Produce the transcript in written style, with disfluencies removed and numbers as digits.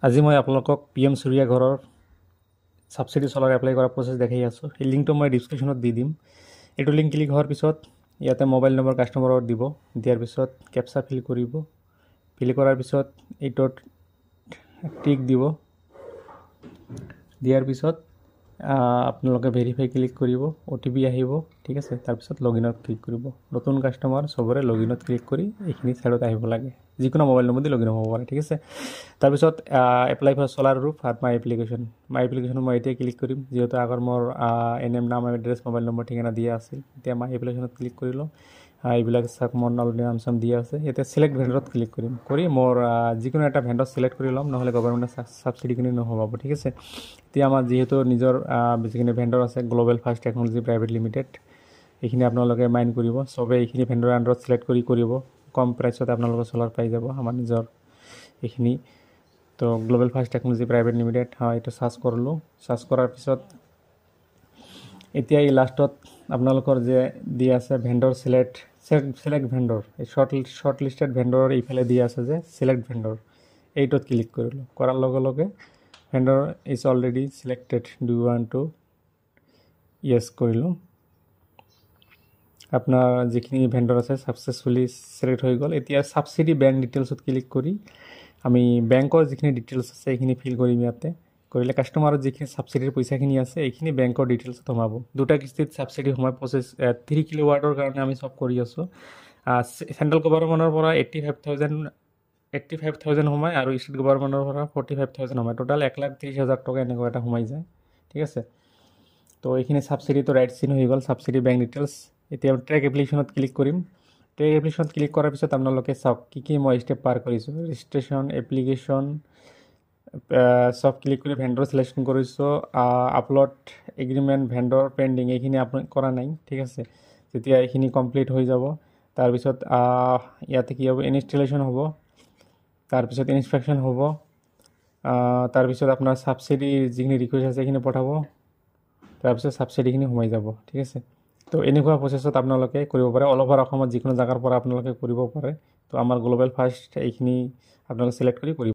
আজি মই আপোনালোকক PM সূৰ্যা ঘৰৰ সাবসিডি সোলাৰ এপ্লাই কৰা প্ৰচেছ দেখাই আছোঁ। এই লিংকটো মই ডিছক্ৰিপশ্যনত দি দিম। এইটো লিংক ক্লিক হোৱাৰ পিছত ইয়াতে মোবাইল নম্বৰ কাষ্টমাৰৰ দিব, দিয়াৰ পিছত কেপচা ফিল কৰিব। ফিল কৰাৰ পিছত এইটোত টিক দিব, দিয়াৰ পিছত আপোনালোকে ভেৰিফাই ক্লিক কৰিব, OTP আহিব, ঠিক আছে। তাৰপিছত লগইনত ক্লিক কৰিব। নতুন কাষ্টমাৰ চবৰে লগইনত ক্লিক কৰি এইখিনি ছাইডত আহিব লাগে, যিকোনো মোবাইল নম্বৰ দি লগইন হ'ব পাৰে, ঠিক আছে। তাৰপিছত এপ্লাই ফৰ সোলাৰ ৰুফ আৰু মাই এপ্লিকেশ্যন মই এতিয়া ক্লিক কৰিম, যিহেতু আগৰ মোৰ NM নাম এড্ৰেছ মোবাইল নম্বৰ ঠিকনা দিয়া আছিল। এতিয়া মাই এপ্লিকেশ্যনত ক্লিক কৰিলোঁ। এইবিলাক চাওক মোৰ নাম চাম দিয়া আছে। এতিয়া চিলেক্ট ভেণ্ডৰত ক্লিক কৰিম, কৰি মোৰ যিকোনো এটা ভেণ্ডৰ চিলেক্ট কৰি ল'ম, নহ'লে গভৰ্ণমেণ্টৰ ছাবচিডিখিনি নহ'ব, ঠিক আছে। এতিয়া আমাৰ যিহেতু নিজৰ যিখিনি ভেণ্ডৰ আছে, global fast technology private limited, এইখিনি আপোনালোকে মাইণ্ড কৰিব। চবেই এইখিনি ভেণ্ডৰ আণ্ডাৰত চিলেক্ট কৰিব। কম প্ৰাইচত আপোনালোকৰ চ'লাৰ পাই যাব আমাৰ নিজৰ এইখিনি। তো global fast technology private limited, এইটো চাৰ্চ কৰিলোঁ। চাৰ্চ কৰাৰ পিছত এতিয়া এই লাষ্টত আপোনালোকৰ যে দিয়া আছে ভেণ্ডৰ চিলেক্ট ভেণ্ডৰ, এই শ্বৰ্ট লিষ্টেড ভেণ্ডৰ এইফালে দিয়া আছে যে চিলেক্ট ভেণ্ডৰ, এইটোত ক্লিক কৰিলোঁ। কৰাৰ লগে লগে vendor is already selected, do you want to yes কৰিলোঁ। আপোনাৰ যিখিনি ভেণ্ডৰ আছে ছাকচেছফুলি চিলেক্ট হৈ গ'ল। এতিয়া ছাবচিডি বেংক ডিটেইলছত ক্লিক কৰি আমি বেংকৰ যিখিনি ডিটেইলছ আছে এইখিনি ফিল কৰিম। ইয়াতে কৰিলে কাষ্টমাৰৰ যিখিনি ছাবচিডিৰ পইচাখিনি আছে এইখিনি বেংকৰ ডিটেইলছত সোমাব। দুটা কিস্তিত ছাবচিডি সোমাই 3 কিলোৱাটৰ কাৰণে আমি চব কৰি আছোঁ। চেণ্ট্ৰেল গভৰ্ণমেণ্টৰ পৰা 85,000 সোমায় আৰু ষ্টেট গভৰ্ণমেণ্টৰ পৰা 45,000 সোমায়। টোটেল 1,30,000 টকা এনেকুৱা এটা সোমাই যায়, ঠিক আছে। তো এইখিনি ছাবচিডিটো ৰাইট চিন হৈ গ'ল, ছাবচিডি বেংক ডিটেইলছ। এতিয়া ট্ৰেক এপ্লিকেশ্যনত ক্লিক কৰিম। ট্ৰেক এপ্লিকেশ্যনত ক্লিক কৰাৰ পিছত আপোনালোকে চাওক কি মই ষ্টেপ পাৰ কৰিছোঁ। ৰেজিষ্ট্ৰেশ্যন, এপ্লিকেশ্যন চব ক্লিক কৰি ভেণ্ডৰ চিলেকশ্যন কৰিছোঁ। আপলোড এগ্ৰিমেণ্ট, ভেণ্ডৰ পেণ্ডিং এইখিনি আপুনি কৰা নাই, ঠিক আছে। যেতিয়া এইখিনি কমপ্লিট হৈ যাব তাৰপিছত ইয়াতে কি হ'ব, ইনষ্টলেশ্যন হ'ব, তাৰপিছত ইনস্পেকশ্যন হ'ব, তাৰপিছত আপোনাৰ ছাবচিডিৰ যিখিনি ৰিকুৱেষ্ট আছে সেইখিনি পঠাব, তাৰপিছত ছাবচিডিখিনি সোমাই যাব, ঠিক আছে। তো এনেকুৱা প্ৰচেছত আপোনালোকে কৰিব পাৰে। অল অভাৰ অসমত যিকোনো জেগাৰ পৰা আপোনালোকে কৰিব পাৰে। তো আমাৰ গ্ল'বেল ফাষ্ট এইখিনি আপোনালোকে চিলেক্ট কৰি কৰিব।